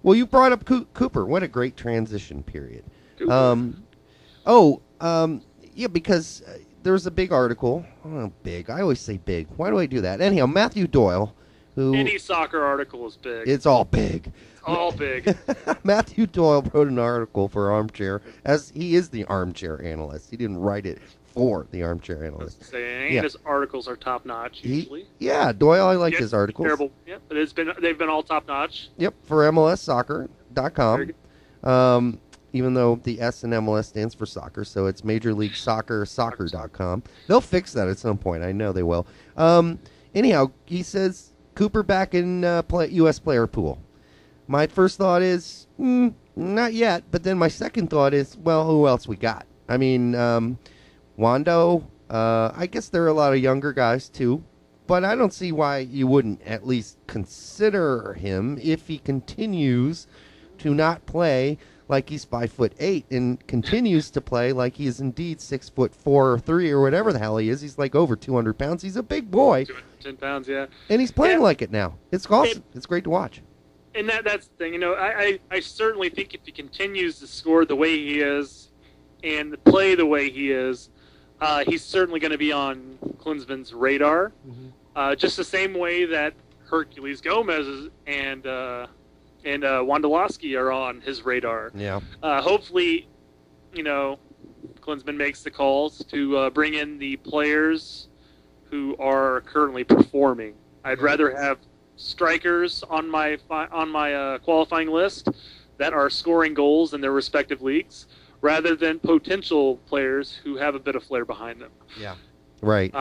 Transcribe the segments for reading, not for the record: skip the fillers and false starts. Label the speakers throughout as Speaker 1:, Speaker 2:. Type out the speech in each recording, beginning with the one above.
Speaker 1: Well, you brought up Cooper. What a great transition period.
Speaker 2: Cooper.
Speaker 1: Yeah, because there's a big article. Oh, big. I always say big. Why do I do that? Anyhow, Matthew Doyle, who
Speaker 2: Any soccer article is big.
Speaker 1: it's all big.
Speaker 2: It's all big.
Speaker 1: Matthew Doyle wrote an article for Armchair, as he is the armchair analyst. He didn't write it for the armchair analyst.
Speaker 2: Saying his articles are top notch usually.
Speaker 1: Doyle, I like his articles.
Speaker 2: Terrible. Yeah, but they've been all top notch.
Speaker 1: Yep, for MLSsoccer.com. Even though the S in MLS stands for soccer, so it's Major League Soccer, soccer.com. They'll fix that at some point. I know they will. Anyhow, he says Cooper back in U.S. player pool. My first thought is, not yet. But then my second thought is, well, who else we got? I mean, Wando, I guess there are a lot of younger guys too. But I don't see why you wouldn't at least consider him if he continues to not play like he's 5'8" and continues to play like he is indeed 6'4" or 3 or whatever the hell he is. He's like over 200 pounds. He's a big boy.
Speaker 2: 210 pounds, yeah.
Speaker 1: And he's playing like it now. It's awesome. It's great to watch.
Speaker 2: And that's the thing. You know, I certainly think if he continues to score the way he is and play the way he is, he's certainly going to be on Klinsman's radar. Mm-hmm. Just the same way that Hercules Gomez and Wondolowski are on his radar.
Speaker 1: Yeah.
Speaker 2: Hopefully, Klinsman makes the calls to bring in the players who are currently performing. I'd rather have strikers on my qualifying list that are scoring goals in their respective leagues, rather than potential players who have a bit of flair behind them.
Speaker 1: Yeah. Right.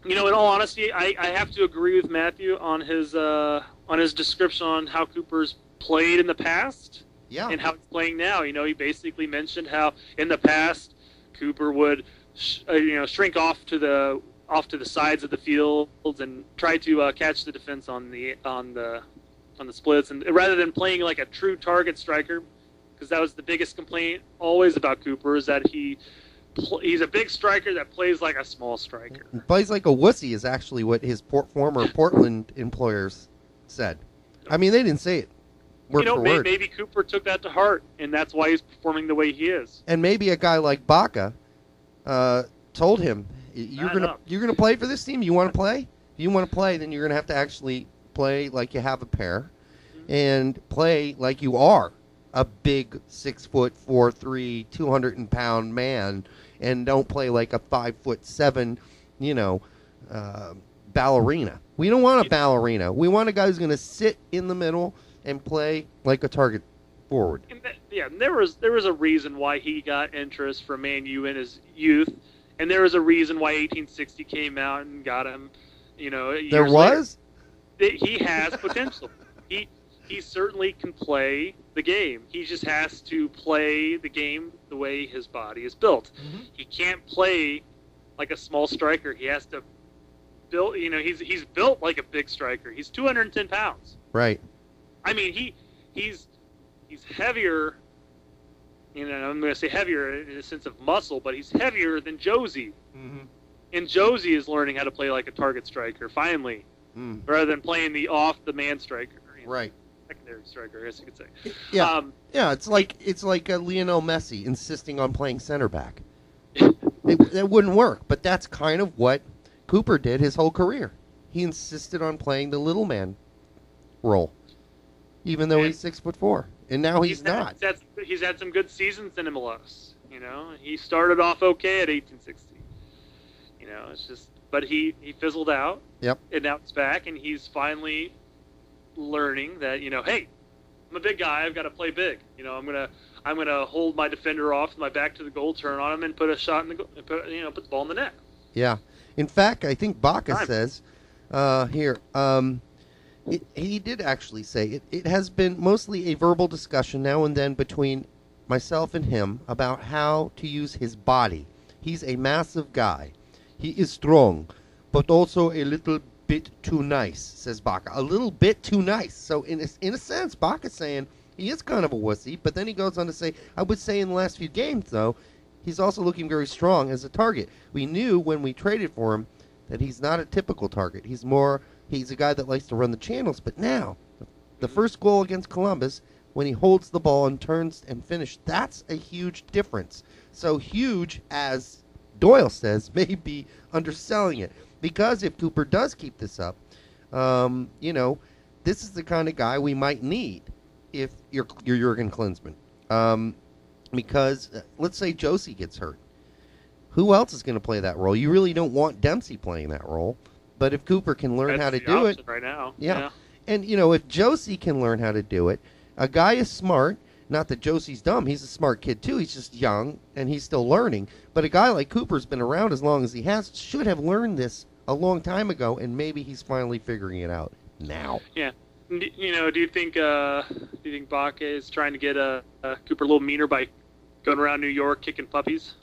Speaker 2: In all honesty, I have to agree with Matthew on his description on how Cooper's played in the past, and how he's playing now. He basically mentioned how in the past Cooper would, shrink off to the sides of the fields and try to catch the defense on the splits, and rather than playing like a true target striker, because that was the biggest complaint always about Cooper, is that he's a big striker that plays like a small striker.
Speaker 1: Plays like a wussy is actually what his former Portland employers said. I mean, they didn't say it word for word.
Speaker 2: Maybe Cooper took that to heart, and that's why he's performing the way he is.
Speaker 1: And maybe a guy like Baca told him, you're gonna play for this team? You want to play? If you want to play, then you're going to have to actually play like you have a pair, and play like you are a big 6'4", 200-pound man, and don't play like a 5'7", ballerina. We don't want a ballerina. We want a guy who's going to sit in the middle and play like a target forward.
Speaker 2: And there was a reason why he got interest from Man U in his youth, and there was a reason why 1860 came out and got him.
Speaker 1: There was.
Speaker 2: He has potential. He certainly can play the game. He just has to play the game the way his body is built. Mm-hmm. He can't play like a small striker. He has to build. He's built like a big striker. He's 210 pounds.
Speaker 1: Right.
Speaker 2: I mean, he's heavier. I'm going to say heavier in a sense of muscle, but he's heavier than Josie. Mm-hmm. And Josie is learning how to play like a target striker finally, rather than playing the off-the-man striker.
Speaker 1: Right.
Speaker 2: Secondary striker, I guess you could say.
Speaker 1: Yeah. It's like Lionel Messi insisting on playing center back. It wouldn't work, but that's kind of what Cooper did his whole career. He insisted on playing the little man role, even though he's 6'4", and now he's not.
Speaker 2: He's had some good seasons in MLS. He started off okay at 1860. It's just, but he fizzled out.
Speaker 1: Yep.
Speaker 2: And now it's back, and he's finally learning that hey, I'm a big guy. I've got to play big. I'm gonna hold my defender off, my back to the goal, turn on him, and put a shot in the goal. Put the ball in the net.
Speaker 1: Yeah. In fact, I think Baca says here. He did actually say it has been mostly a verbal discussion now and then between myself and him about how to use his body. He's a massive guy. He is strong, but also a little bit too nice, says Baca. A little bit too nice. So in a sense, Baca's saying he is kind of a wussy, but then he goes on to say, I would say in the last few games, though, he's also looking very strong as a target. We knew when we traded for him that he's not a typical target. He's a guy that likes to run the channels, but now The first goal against Columbus, when he holds the ball and turns and finishes, that's a huge difference. So huge, as Doyle says, may be underselling it. Because if Cooper does keep this up, this is the kind of guy we might need if you're Jurgen Klinsmann. Because let's say Josie gets hurt. Who else is going to play that role? You really don't want Dempsey playing that role. But if Cooper can learn how to do it
Speaker 2: right now.
Speaker 1: Yeah. And, if Josie can learn how to do it, a guy is smart. Not that Josie's dumb. He's a smart kid, too. He's just young, and he's still learning. But a guy like Cooper's been around as long as he has, should have learned this a long time ago, and maybe he's finally figuring it out now.
Speaker 2: Yeah. Do you think Bakke is trying to get Cooper a little meaner by going around New York kicking puppies?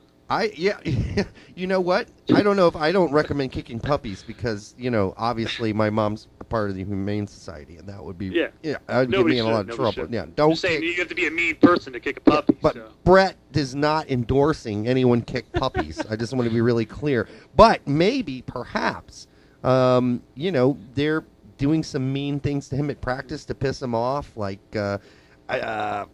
Speaker 1: You know what? I don't know if I don't recommend kicking puppies because, obviously my mom's a part of the Humane Society, and that would be that would get me in a lot of trouble.
Speaker 2: Should.
Speaker 1: Yeah, don't.
Speaker 2: I'm saying you have to be a mean person to kick a puppy.
Speaker 1: But Brett is not endorsing anyone kick puppies. I just want to be really clear. But maybe, perhaps, they're doing some mean things to him at practice to piss him off, like. I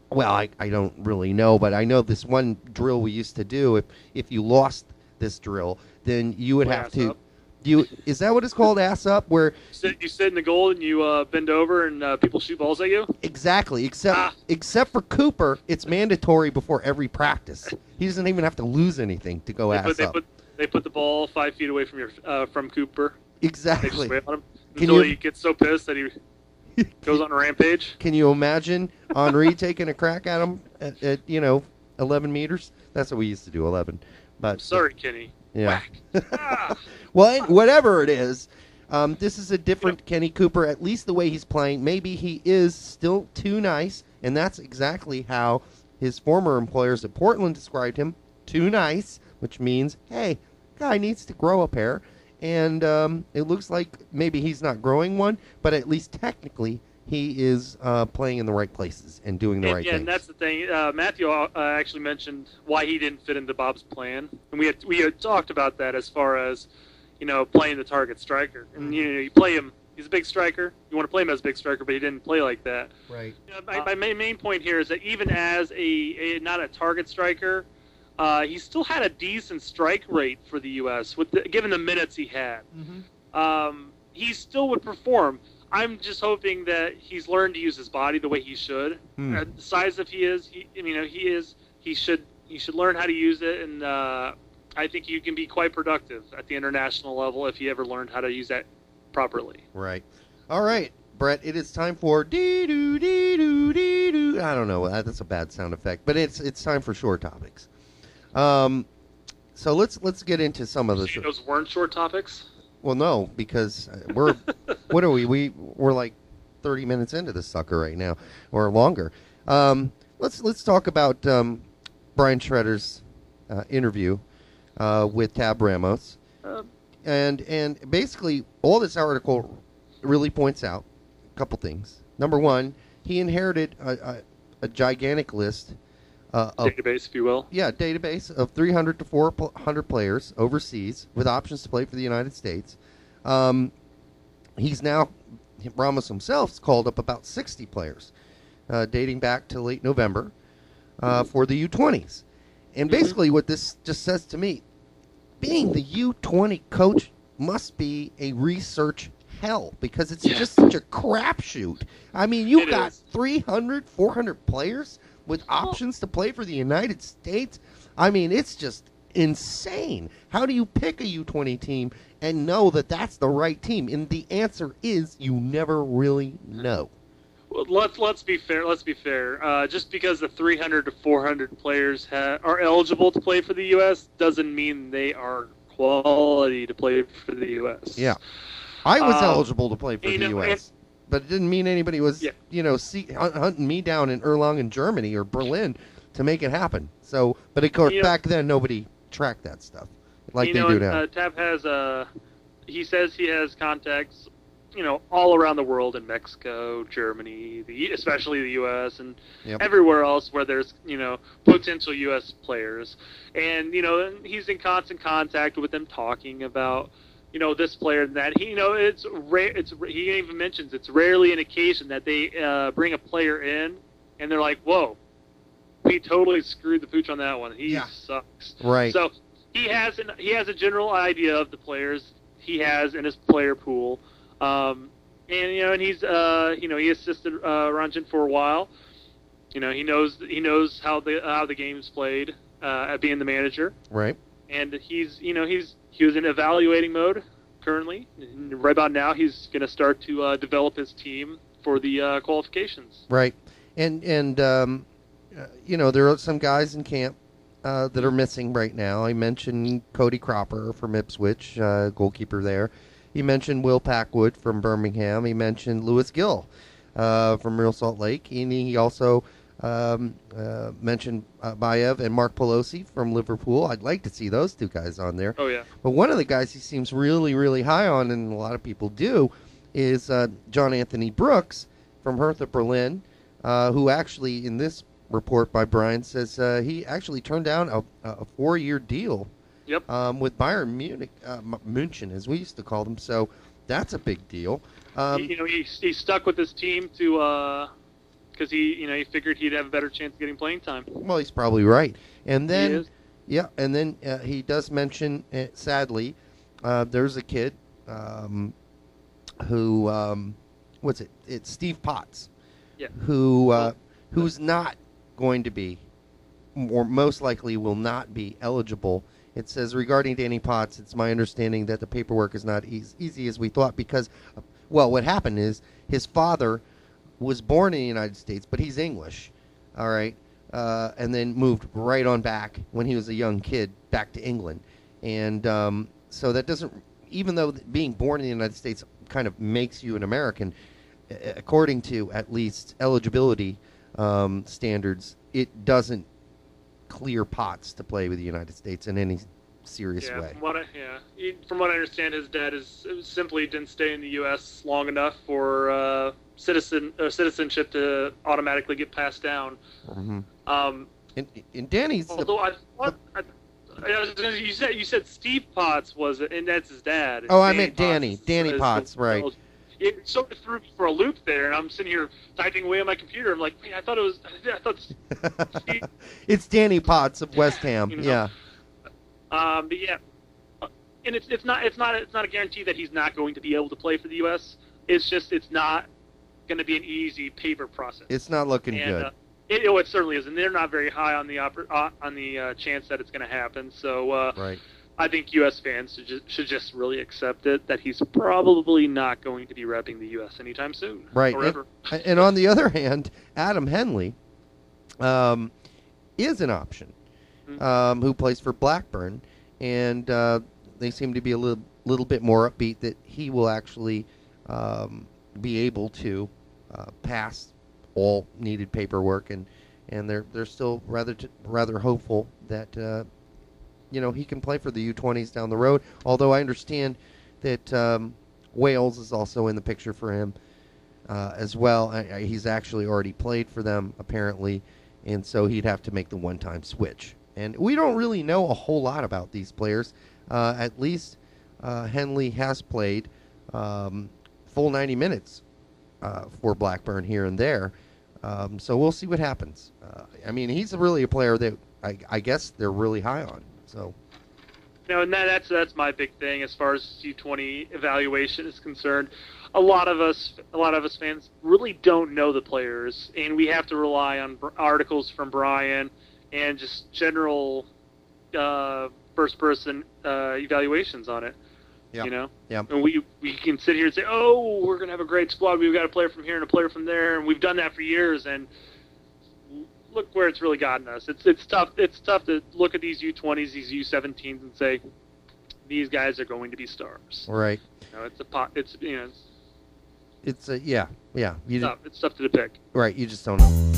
Speaker 1: don't really know, but I know this one drill we used to do. If you lost this drill, then you would have to. Is that what it's called, ass up? Where
Speaker 2: you sit in the goal and you bend over and people shoot balls at you?
Speaker 1: Exactly. Except for Cooper, it's mandatory before every practice. He doesn't even have to lose anything to go ass up.
Speaker 2: They put the ball 5 feet away from Cooper.
Speaker 1: Exactly.
Speaker 2: They just wait on him until he gets so pissed that he goes on a rampage.
Speaker 1: Can you imagine Henri taking a crack at him at 11 meters? That's what we used to do, 11. But
Speaker 2: sorry, Kenny.
Speaker 1: Yeah. Well, whatever it is, this is a different Kenny Cooper, at least the way he's playing. Maybe he is still too nice, and that's exactly how his former employers at Portland described him, too nice, which means, hey, guy needs to grow a pair. And it looks like maybe he's not growing one, but at least technically he is playing in the right places and doing the right things.
Speaker 2: And that's the thing. Matthew actually mentioned why he didn't fit into Bob's plan, and we had talked about that as far as playing the target striker. And you play him. He's a big striker. You want to play him as a big striker, but he didn't play like that.
Speaker 1: Right.
Speaker 2: My main point here is that even as not a target striker. He still had a decent strike rate for the U.S. Given the minutes he had. Mm-hmm. He still would perform. I'm just hoping that he's learned to use his body the way he should. The size that he is, he should learn how to use it, and I think you can be quite productive at the international level if he ever learned how to use that properly.
Speaker 1: Right. All right, Brett. It is time for dee-doo, dee-doo, dee-doo. I don't know. That's a bad sound effect, but it's time for short topics. So let's get into some of this.
Speaker 2: Those weren't short topics?
Speaker 1: Well, no, because we're what are we? We're like 30 minutes into this sucker right now, or longer. Let's talk about Brian Schroeder's interview with Tab Ramos, and basically all this article really points out a couple things. Number one, he inherited a gigantic list.
Speaker 2: Database, if you will.
Speaker 1: Yeah, database of 300 to 400 players overseas with options to play for the United States. He's now, Ramos himself, called up about 60 players dating back to late November for the U20s. And basically what this just says to me, being the U20 coach must be a research hell because it's just such a crapshoot. I mean, you got 300, 400 players with options to play for the United States. I mean, it's just insane. How do you pick a U20 team and know that that's the right team? And the answer is you never really know.
Speaker 2: Well, let's be fair. Just because the 300 to 400 players are eligible to play for the U.S. doesn't mean they are quality to play for the U.S.
Speaker 1: Yeah. I was eligible to play for the U.S., but it didn't mean anybody was, hunting me down in Erlangen, Germany, or Berlin to make it happen. So, but of course, back then nobody tracked that stuff like they do now.
Speaker 2: Tab has he says he has contacts, all around the world in Mexico, Germany, especially the U.S. and everywhere else where there's, potential U.S. players, and he's in constant contact with them, talking about, this player and that. He, it's rare. He even mentions it's rarely an occasion that they bring a player in and they're like, whoa, we totally screwed the pooch on that one. He sucks.
Speaker 1: Right.
Speaker 2: So he has a general idea of the players he has in his player pool, and he's he assisted Ranjan for a while. He knows how the game's played at being the manager.
Speaker 1: Right.
Speaker 2: And he was in evaluating mode currently. And right about now, he's going to start to develop his team for the qualifications.
Speaker 1: Right. And there are some guys in camp that are missing right now. I mentioned Cody Cropper from Ipswich, goalkeeper there. He mentioned Will Packwood from Birmingham. He mentioned Lewis Gill from Real Salt Lake. And he also mentioned Bayev and Mark Pelosi from Liverpool. I'd like to see those two guys on there.
Speaker 2: Oh, yeah.
Speaker 1: But one of the guys he seems really, really high on, and a lot of people do, is John Anthony Brooks from Hertha Berlin, who actually, in this report by Brian, says he actually turned down a 4-year deal.
Speaker 2: Yep.
Speaker 1: With Bayern Munich, München, as we used to call them. So that's a big deal.
Speaker 2: He stuck with his team to because he figured he'd have a better chance of getting playing time.
Speaker 1: Well, he's probably right. And then he does mention, sadly, there's a kid who what's it? It's Steve Potts.
Speaker 2: Yeah.
Speaker 1: Who's not going to be, or most likely will not be eligible. It says, regarding Danny Potts, it's my understanding that the paperwork is not easy as we thought because, well, what happened is his father was born in the United States, but he's English, all right, and then moved right on back when he was a young kid back to England. And so that doesn't, even though being born in the United States kind of makes you an American, according to at least eligibility standards, it doesn't clear Potts to play with the United States in any serious way.
Speaker 2: From what I understand, his dad simply didn't stay in the U.S. long enough for citizenship to automatically get passed down.
Speaker 1: Mm-hmm. And Danny's.
Speaker 2: Although you said Steve Potts was it, and that's his dad.
Speaker 1: Oh, I meant Danny. Danny Potts, right?
Speaker 2: It sort of threw me for a loop there, and I'm sitting here typing away on my computer. I'm like, wait, I thought
Speaker 1: it's Danny Potts of West Ham. Yeah.
Speaker 2: But yeah, and it's not a guarantee that he's not going to be able to play for the U.S. It's just it's not going to be an easy paper process.
Speaker 1: It's not looking good.
Speaker 2: It certainly is, and they're not very high on the chance that it's going to happen. So
Speaker 1: right.
Speaker 2: I think U.S. fans should just really accept it that he's probably not going to be repping the U.S. anytime soon.
Speaker 1: Right. And on the other hand, Adam Henley is an option, who plays for Blackburn, and they seem to be a little bit more upbeat that he will actually be able to pass all needed paperwork, and they're still rather hopeful that he can play for the U20s down the road. Although I understand that Wales is also in the picture for him as well. He's actually already played for them apparently, and so he'd have to make the one-time switch. And we don't really know a whole lot about these players. At least Henley has played full 90 minutes for Blackburn here and there. So we'll see what happens. I mean, he's really a player that I guess they're really high on. So,
Speaker 2: and that's my big thing as far as U20 evaluation is concerned. A lot of us fans really don't know the players, and we have to rely on articles from Brian and just general first-person evaluations on it.
Speaker 1: Yeah. Yeah.
Speaker 2: And we can sit here and say, oh, we're going to have a great squad. We've got a player from here and a player from there, and we've done that for years. And look where it's really gotten us. It's tough. It's tough to look at these U20s, these U17s, and say these guys are going to be stars.
Speaker 1: Right.
Speaker 2: It's
Speaker 1: yeah.
Speaker 2: It's tough to depict.
Speaker 1: Right. You just don't know.